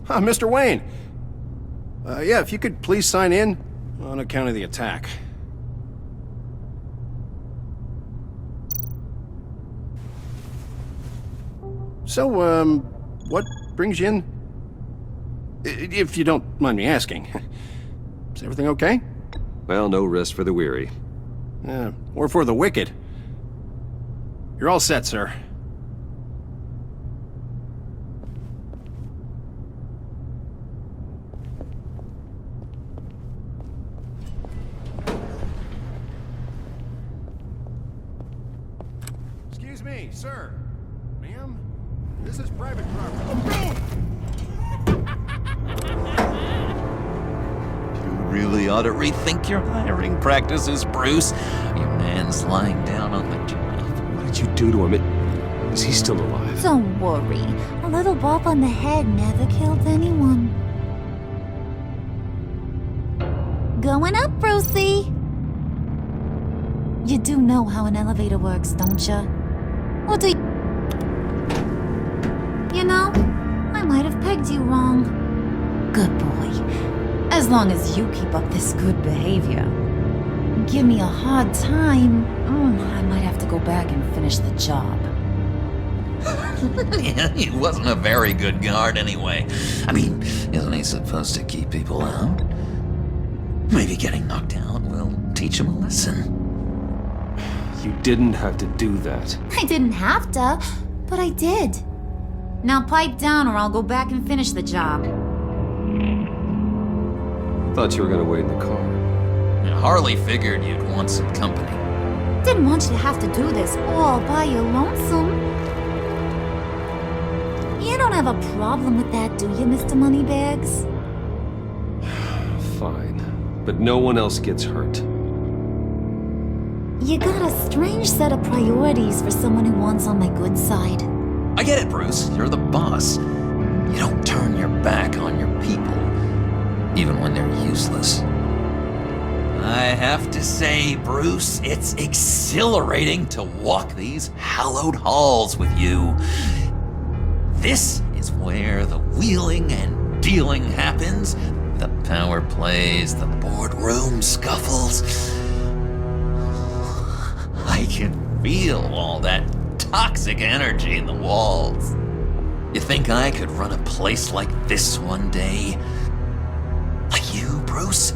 Mr. Wayne. Yeah, if you could please sign in on account of the attack. So, what brings you in? If you don't mind me asking. Is everything okay? Well, no rest for the weary. Or for the wicked. You're all set, sir. Excuse me, sir. Ma'am? This is private property. You really ought to rethink your hiring practices, Bruce. Your man's lying down on the job. What did you do to him? Is he still alive? Don't worry. A little bump on the head never killed anyone. Going up, Brucey. You do know how an elevator works, don't you? Or do you... You know, I might have pegged you wrong. Good boy. As long as you keep up this good behavior. Give me a hard time, I might have to go back and finish the job. Yeah, he wasn't a very good guard anyway. I mean, isn't he supposed to keep people out? Maybe getting knocked out will teach him a lesson. You didn't have to do that. I didn't have to, but I did. Now pipe down or I'll go back and finish the job. Thought you were gonna wait in the car. Harley figured you'd want some company. Didn't want you to have to do this all by your lonesome. You don't have a problem with that, do you, Mr. Moneybags? Fine. But no one else gets hurt. You got a strange set of priorities for someone who wants on my good side. I get it, Bruce. You're the boss. You don't turn your back on your people, even when they're useless. I have to say, Bruce, it's exhilarating to walk these hallowed halls with you. This is where the wheeling and dealing happens, the power plays, the boardroom scuffles. I can feel all that toxic energy in the walls. You think I could run a place like this one day? Like you, Bruce?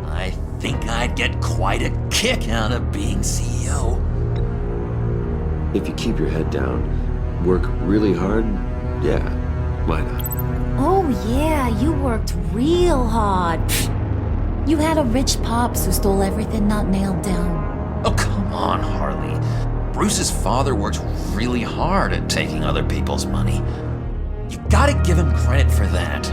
I think I'd get quite a kick out of being CEO. If you keep your head down, work really hard, yeah, why not? Oh yeah, you worked real hard. You had a rich pops who stole everything not nailed down. Oh, come on, Harley. Bruce's father worked really hard at taking other people's money. You gotta give him credit for that.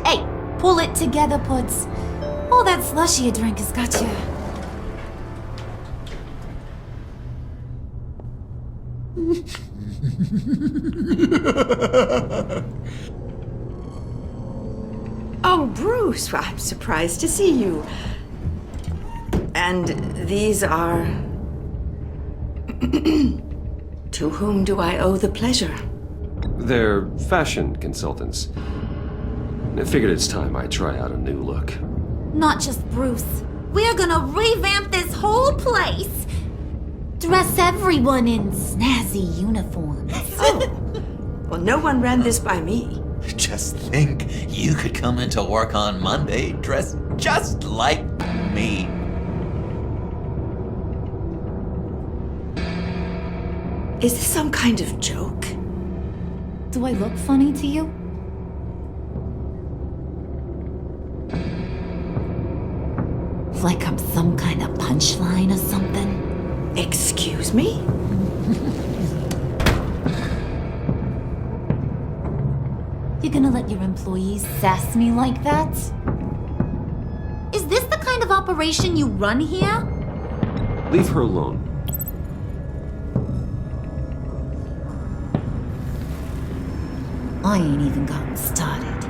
Hey, pull it together, Puds. All that slushy you drink has got you. Oh, Bruce, I'm surprised to see you. And these are... To whom do I owe the pleasure? They're fashion consultants. I figured it's time I try out a new look. Not just Bruce. We're gonna revamp this whole place. Dress everyone in snazzy uniforms. Oh, well, no one ran this by me. Just think, you could come into work on Monday dressed just like me. Is this some kind of joke? Do I look funny to you? Like I'm some kind of punchline or something? Excuse me? You gonna let your employees sass me like that? Is this the kind of operation you run here? Leave her alone. I ain't even gotten started.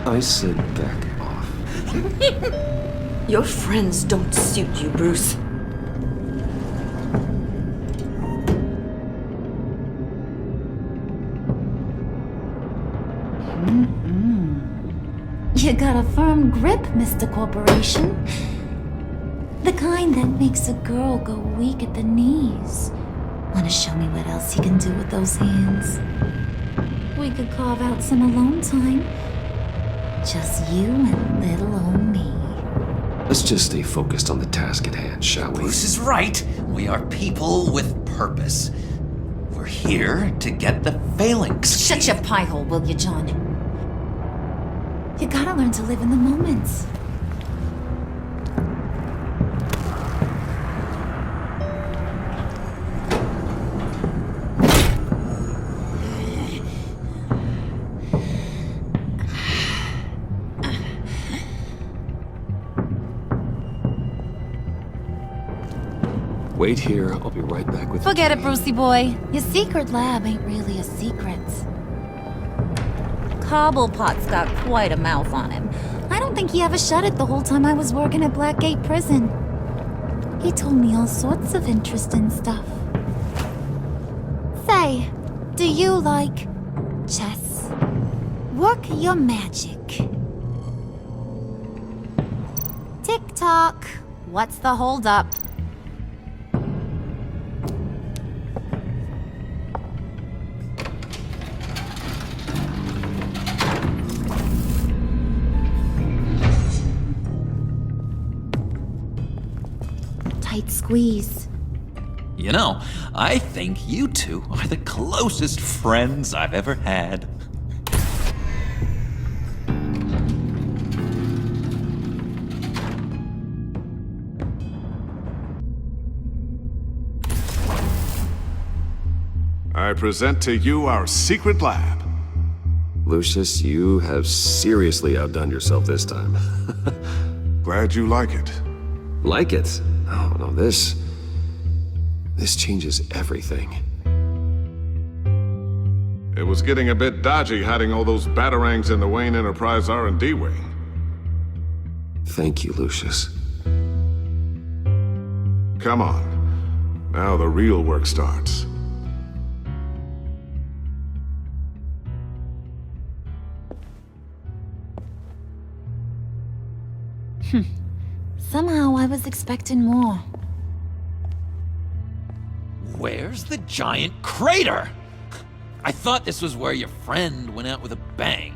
I said back off. Your friends don't suit you, Bruce. You got a firm grip, Mr. Corporation. The kind that makes a girl go weak at the knees. Wanna show me what else you can do with those hands? We could carve out some alone time. Just you and little old me. Let's just stay focused on the task at hand, shall we? Bruce is right. We are people with purpose. We're here to get the phalanx. Shut your pie hole, will you, John? You gotta learn to live in the moments. Wait here, I'll be right back with Forget it, Brucey boy. Your secret lab ain't really a secret. Cobblepot's got quite a mouth on him. I don't think he ever shut it the whole time I was working at Blackgate Prison. He told me all sorts of interesting stuff. Say, do you like chess? Work your magic. Tick-tock. What's the holdup? Tight squeeze. You know, I think you two are the closest friends I've ever had. I present to you our secret lab. Lucius, you have seriously outdone yourself this time. Glad you like it. Like it? Oh, no, this changes everything. It was getting a bit dodgy hiding all those batarangs in the Wayne Enterprise R&D wing. Thank you, Lucius. Come on. Now the real work starts. Somehow I was expecting more. Where's the giant crater? I thought this was where your friend went out with a bang.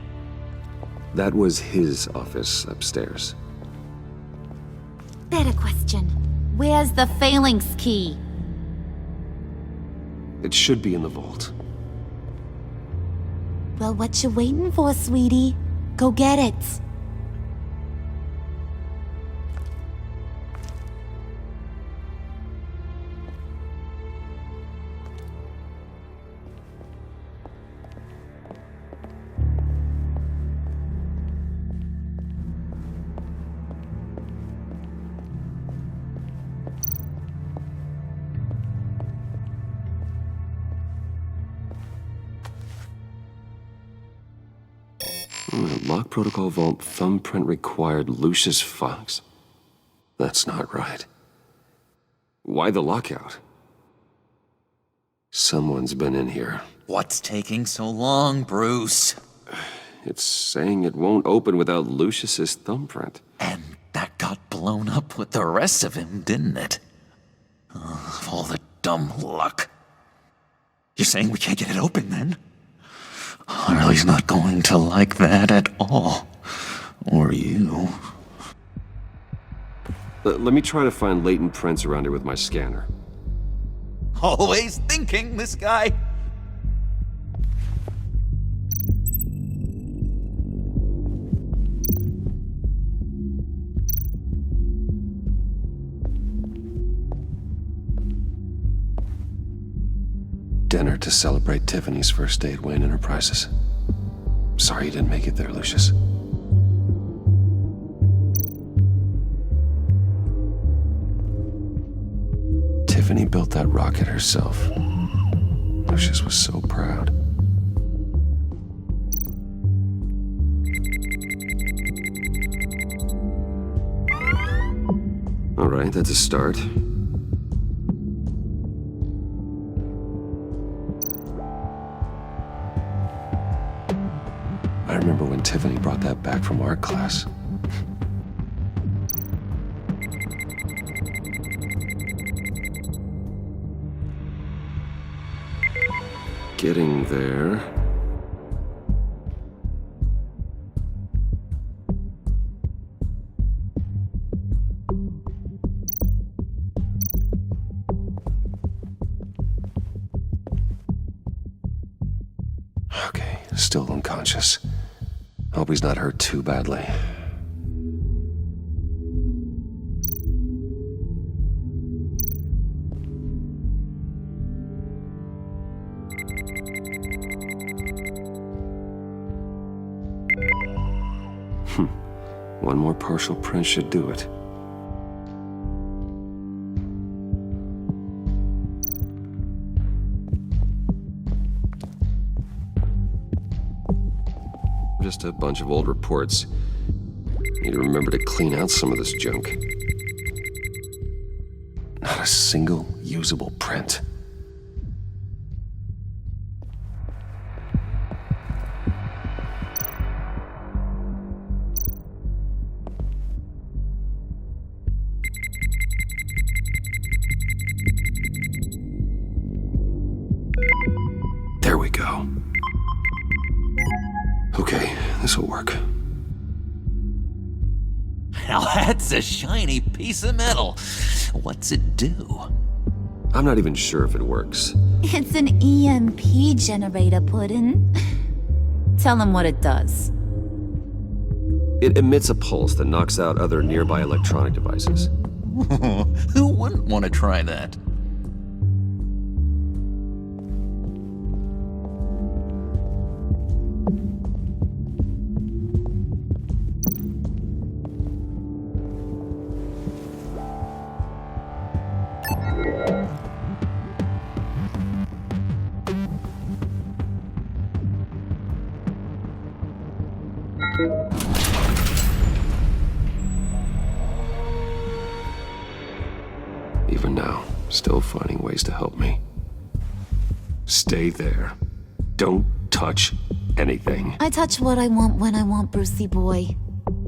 That was his office upstairs. Better question. Where's the phalanx key? It should be in the vault. Well, what you waiting for, sweetie? Go get it. Lock protocol vault thumbprint required Lucius Fox. That's not right. Why the lockout? Someone's been in here. What's taking so long, Bruce? It's saying it won't open without Lucius's thumbprint. And that got blown up with the rest of him, didn't it? All the dumb luck. You're saying we can't get it open, then? Harley's not going to like that at all. Or you. Let me try to find latent prints around here with my scanner. Always thinking, this guy. Dinner to celebrate Tiffany's first day at Wayne Enterprises. Sorry you didn't make it there, Lucius. Tiffany built that rocket herself. Lucius was so proud. All right, that's a start. I remember when Tiffany brought that back from art class. Getting there. Okay, still unconscious. Hope he's not hurt too badly. One more partial print should do it. Just a bunch of old reports. Need to remember to clean out some of this junk. Not a single usable print. There we go. Okay, this'll work. Now that's a shiny piece of metal. What's it do? I'm not even sure if it works. It's an EMP generator, Puddin'. Tell him what it does. It emits a pulse that knocks out other nearby electronic devices. Who wouldn't want to try that? Even now, still finding ways to help me. Stay there. Don't touch anything. I touch what I want when I want, Brucey boy.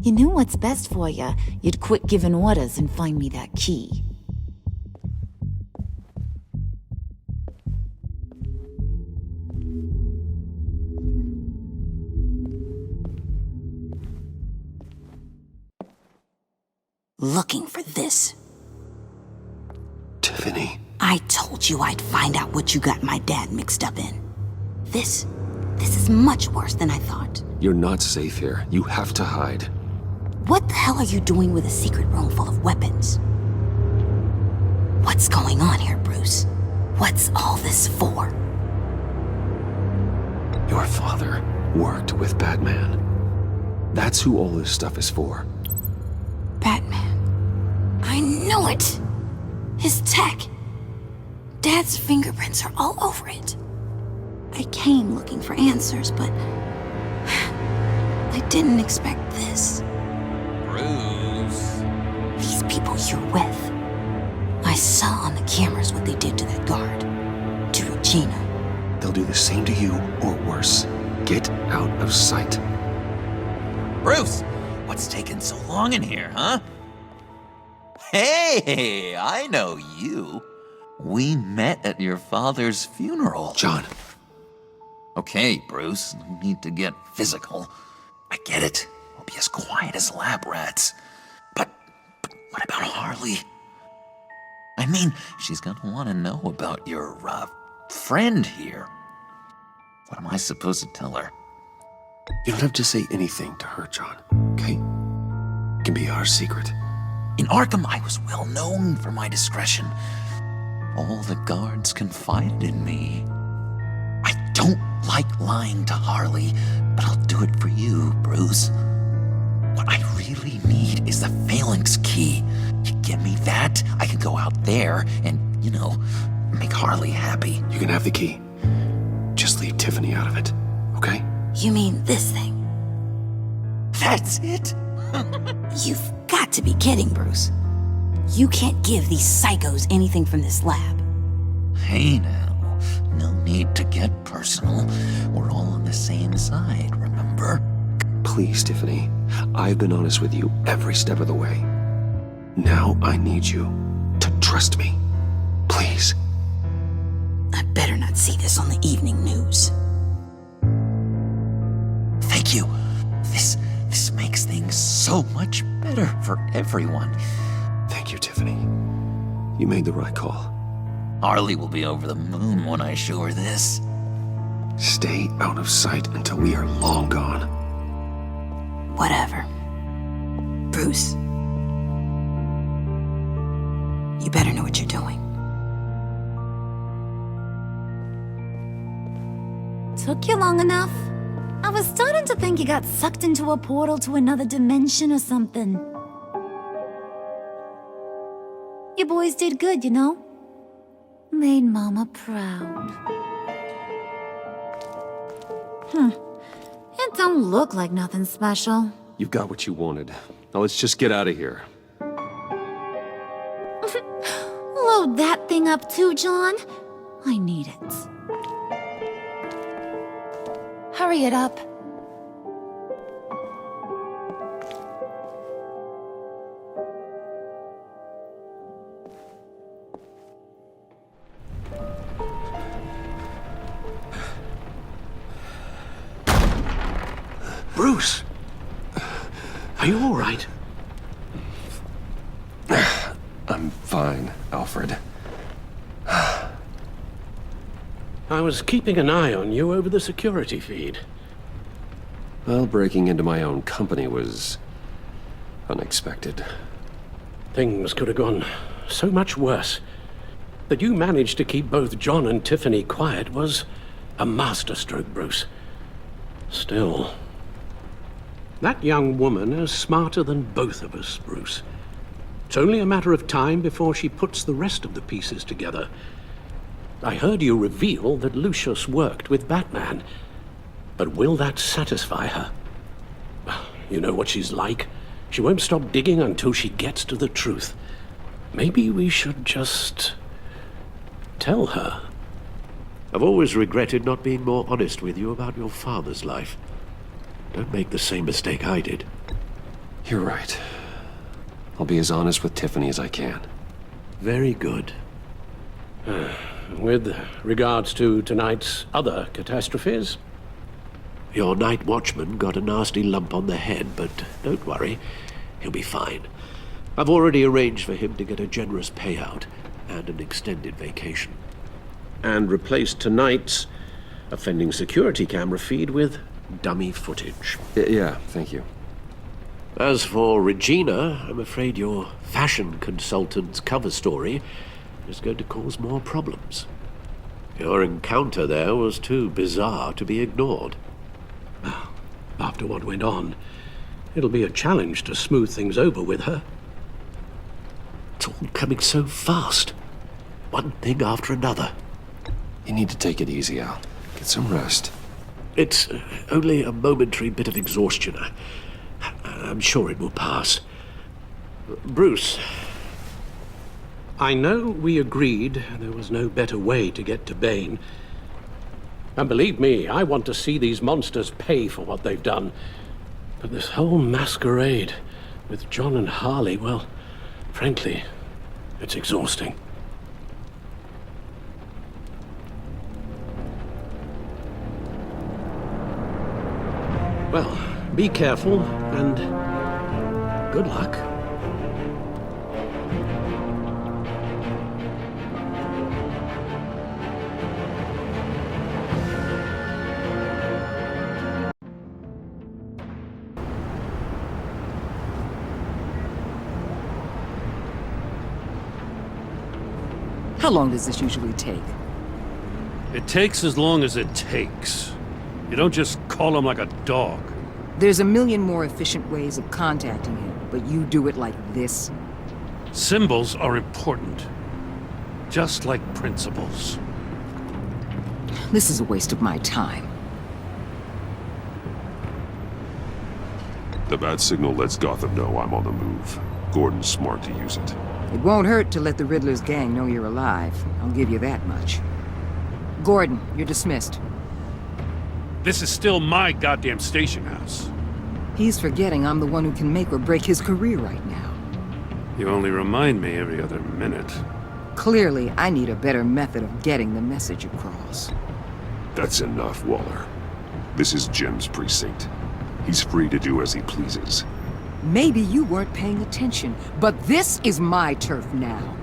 You knew what's best for you. You'd quit giving orders and find me that key. Looking for this. Tiffany. I told you I'd find out what you got my dad mixed up in. This is much worse than I thought. You're not safe here. You have to hide. What the hell are you doing with a secret room full of weapons? What's going on here, Bruce? What's all this for? Your father worked with Batman. That's who all this stuff is for. Batman. I knew it! His tech. Dad's fingerprints are all over it. I came looking for answers, but I didn't expect this. Bruce. These people you're with. I saw on the cameras what they did to that guard. To Regina. They'll do the same to you, or worse. Get out of sight. Bruce, what's taking so long in here, huh? Hey, I know you. We met at your father's funeral. John. Okay, Bruce, no need to get physical. I get it. We'll be as quiet as lab rats. But what about Harley? I mean, she's gonna want to know about your, friend here. What am I supposed to tell her? You don't have to say anything to her, John, okay? It can be our secret. In Arkham, I was well known for my discretion. All the guards confided in me. I don't like lying to Harley, but I'll do it for you, Bruce. What I really need is the phalanx key. You give me that, I can go out there and, make Harley happy. You can have the key. Just leave Tiffany out of it, okay? You mean this thing? That's it? You've got to be kidding, Bruce. You can't give these psychos anything from this lab. Hey now, no need to get personal. We're all on the same side, remember? Please, Tiffany. I've been honest with you every step of the way. Now I need you to trust me. Please. I better not see this on the evening news. Thank you. This makes things so much better for everyone. Thank you, Tiffany. You made the right call. Harley will be over the moon when I show her this. Stay out of sight until we are long gone. Whatever. Bruce. You better know what you're doing. Took you long enough? I was starting to think you got sucked into a portal to another dimension or something. You boys did good, you know? Made Mama proud. It don't look like nothing special. You've got what you wanted. Now let's just get out of here. Load that thing up too, John. I need it. Hurry it up. Bruce! Are you all right? I'm fine, Alfred. I was keeping an eye on you over the security feed. Well, breaking into my own company was unexpected. Things could have gone so much worse. That you managed to keep both John and Tiffany quiet was a masterstroke, Bruce. Still, that young woman is smarter than both of us, Bruce. It's only a matter of time before she puts the rest of the pieces together. I heard you reveal that Lucius worked with Batman. But will that satisfy her? You know what she's like. She won't stop digging until she gets to the truth. Maybe we should just tell her. I've always regretted not being more honest with you about your father's life. Don't make the same mistake I did. You're right. I'll be as honest with Tiffany as I can. Very good. With regards to tonight's other catastrophes? Your night watchman got a nasty lump on the head, but don't worry, he'll be fine. I've already arranged for him to get a generous payout and an extended vacation. And replaced tonight's offending security camera feed with dummy footage. Yeah, thank you. As for Regina, I'm afraid your fashion consultant's cover story is going to cause more problems. Your encounter there was too bizarre to be ignored. After what went on, it'll be a challenge to smooth things over with her. It's all coming so fast. One thing after another. You need to take it easy, Al. Get some rest. It's only a momentary bit of exhaustion. I'm sure it will pass. Bruce. I know we agreed there was no better way to get to Bane. And believe me, I want to see these monsters pay for what they've done. But this whole masquerade with John and Harley, well, frankly, it's exhausting. Well, be careful and good luck. How long does this usually take? It takes as long as it takes. You don't just call him like a dog. There's a million more efficient ways of contacting him, but you do it like this? Symbols are important. Just like principles. This is a waste of my time. The bat signal lets Gotham know I'm on the move. Gordon's smart to use it. It won't hurt to let the Riddler's gang know you're alive. I'll give you that much. Gordon, you're dismissed. This is still my goddamn station house. He's forgetting I'm the one who can make or break his career right now. You only remind me every other minute. Clearly, I need a better method of getting the message across. That's enough, Waller. This is Jim's precinct. He's free to do as he pleases. Maybe you weren't paying attention, but this is my turf now.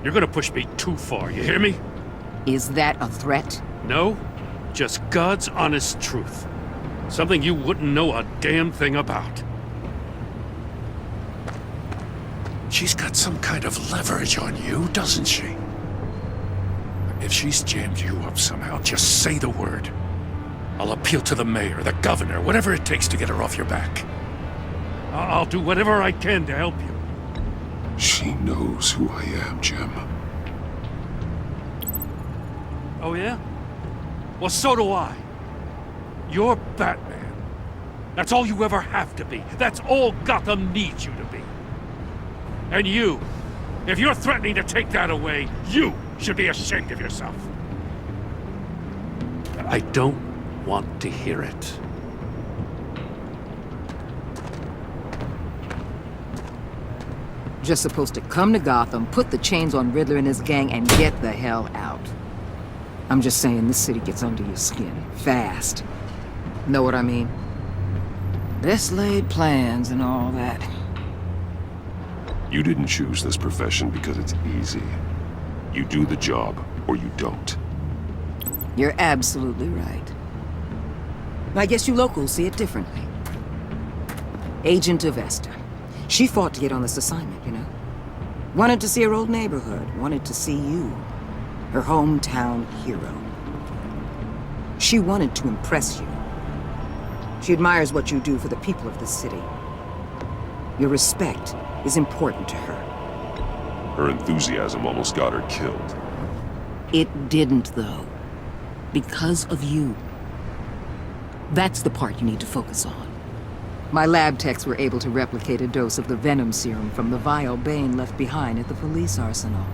You're gonna push me too far, you hear me? Is that a threat? No, just God's honest truth. Something you wouldn't know a damn thing about. She's got some kind of leverage on you, doesn't she? If she's jammed you up somehow, just say the word. I'll appeal to the mayor, the governor, whatever it takes to get her off your back. I'll do whatever I can to help you. She knows who I am, Jim. Oh yeah? Well, so do I. You're Batman. That's all you ever have to be. That's all Gotham needs you to be. And you, if you're threatening to take that away, you should be ashamed of yourself. I don't want to hear it. Just supposed to come to Gotham, put the chains on Riddler and his gang, and get the hell out. I'm just saying, this city gets under your skin. Fast. Know what I mean? Best laid plans and all that. You didn't choose this profession because it's easy. You do the job, or you don't. You're absolutely right. I guess you locals see it differently. Agent Avesta. She fought to get on this assignment, you know? Wanted to see her old neighborhood. Wanted to see you. Her hometown hero. She wanted to impress you. She admires what you do for the people of the city. Your respect is important to her. Her enthusiasm almost got her killed. It didn't, though. Because of you. That's the part you need to focus on. My lab techs were able to replicate a dose of the venom serum from the vial Bane left behind at the police arsenal.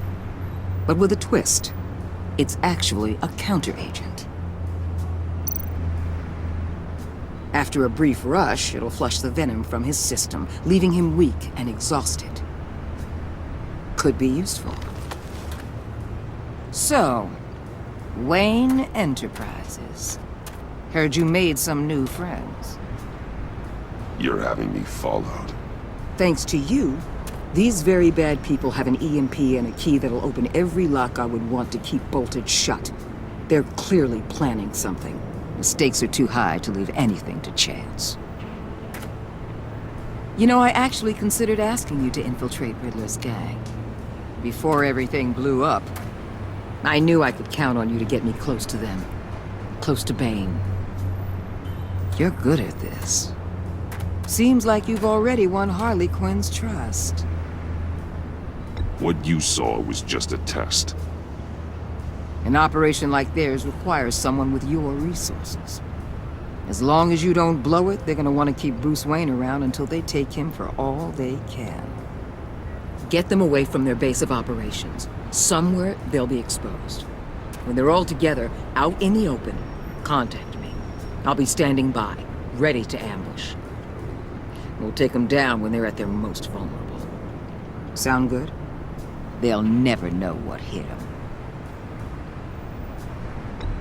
But with a twist. It's actually a counter-agent. After a brief rush, it'll flush the venom from his system, leaving him weak and exhausted. Could be useful. So, Wayne Enterprises. Heard you made some new friends. You're having me followed. Thanks to you, these very bad people have an EMP and a key that'll open every lock I would want to keep bolted shut. They're clearly planning something. The stakes are too high to leave anything to chance. You know, I actually considered asking you to infiltrate Riddler's gang. Before everything blew up, I knew I could count on you to get me close to them. Close to Bane. You're good at this. Seems like you've already won Harley Quinn's trust. What you saw was just a test. An operation like theirs requires someone with your resources. As long as you don't blow it, they're gonna want to keep Bruce Wayne around until they take him for all they can. Get them away from their base of operations. Somewhere they'll be exposed. When they're all together, out in the open, contact me. I'll be standing by, ready to ambush. We'll take them down when they're at their most vulnerable. Sound good? They'll never know what hit them.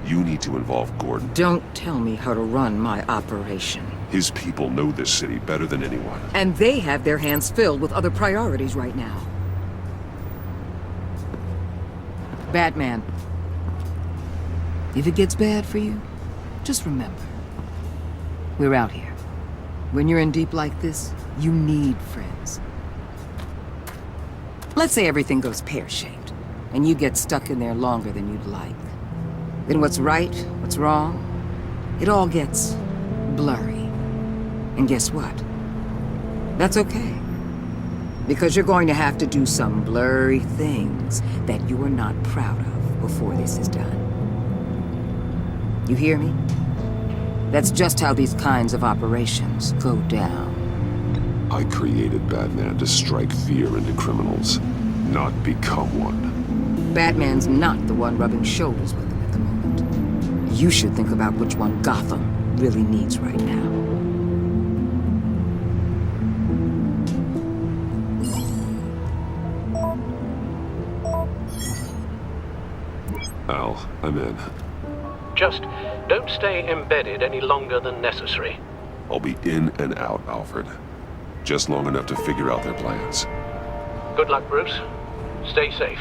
You need to involve Gordon. Don't tell me how to run my operation. His people know this city better than anyone. And they have their hands filled with other priorities right now. Batman. If it gets bad for you, just remember. We're out here. When you're in deep like this, you need friends. Let's say everything goes pear-shaped, and you get stuck in there longer than you'd like. Then what's right, what's wrong, it all gets blurry. And guess what? That's okay. Because you're going to have to do some blurry things that you are not proud of before this is done. You hear me? That's just how these kinds of operations go down. I created Batman to strike fear into criminals, not become one. Batman's not the one rubbing shoulders with him at the moment. You should think about which one Gotham really needs right now. Al, I'm in. Just don't stay embedded any longer than necessary. I'll be in and out, Alfred. Just long enough to figure out their plans. Good luck, Bruce. Stay safe.